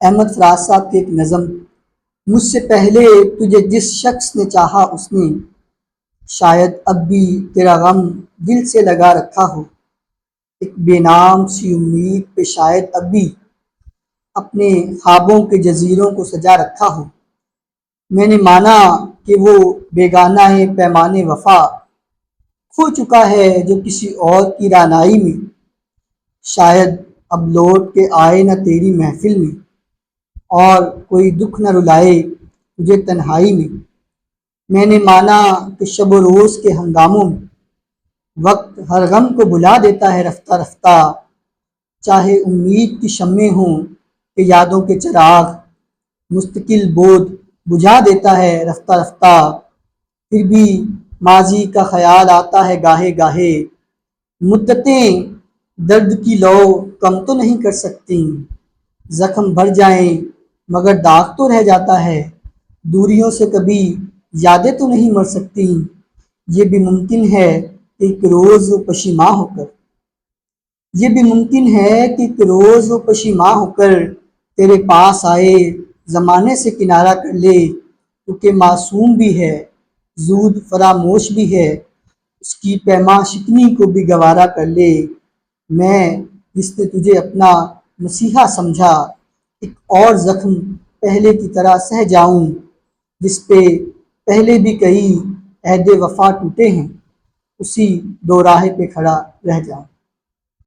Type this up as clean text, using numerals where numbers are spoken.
احمد فراز صاحب کی ایک نظم: مجھ سے پہلے تجھے جس شخص نے چاہا اس نے شاید اب بھی تیرا غم دل سے لگا رکھا ہو، ایک بے نام سی امید پہ شاید اب بھی اپنے خوابوں کے جزیروں کو سجا رکھا ہو۔ میں نے مانا کہ وہ بیگانہ ہے پیمانے وفا، کھو چکا ہے جو کسی اور کی رعنائی میں، شاید اب لوٹ کے آئے نہ تیری محفل میں، اور کوئی دکھ نہ رلائے تجھے تنہائی میں۔ میں نے مانا کہ شب و روز کے ہنگاموں میں وقت ہر غم کو بھلا دیتا ہے رفتہ رفتہ، چاہے امید کی شمعیں ہوں کہ یادوں کے چراغ، مستقل بود بجھا دیتا ہے رفتہ رفتہ، پھر بھی ماضی کا خیال آتا ہے گاہے گاہے، مدتیں درد کی لو کم تو نہیں کر سکتی، زخم بھر جائیں مگر داغ تو رہ جاتا ہے، دوریوں سے کبھی یادیں تو نہیں مر سکتی، یہ بھی ممکن ہے کہ ایک روز وہ پشیماں ہو کر، یہ بھی ممکن ہے کہ ایک روز وہ پشیماں ہو کر تیرے پاس آئے، زمانے سے کنارہ کر لے، کیونکہ معصوم بھی ہے زود فراموش بھی ہے، اس کی پیما شکنی کو بھی گوارا کر لے۔ میں جس نے تجھے اپنا مسیحا سمجھا، ایک اور زخم پہلے کی طرح سہ جاؤں، جس پہ پہلے بھی کئی عہد وفا ٹوٹے ہیں، اسی دو راہ پہ کھڑا رہ جاؤں۔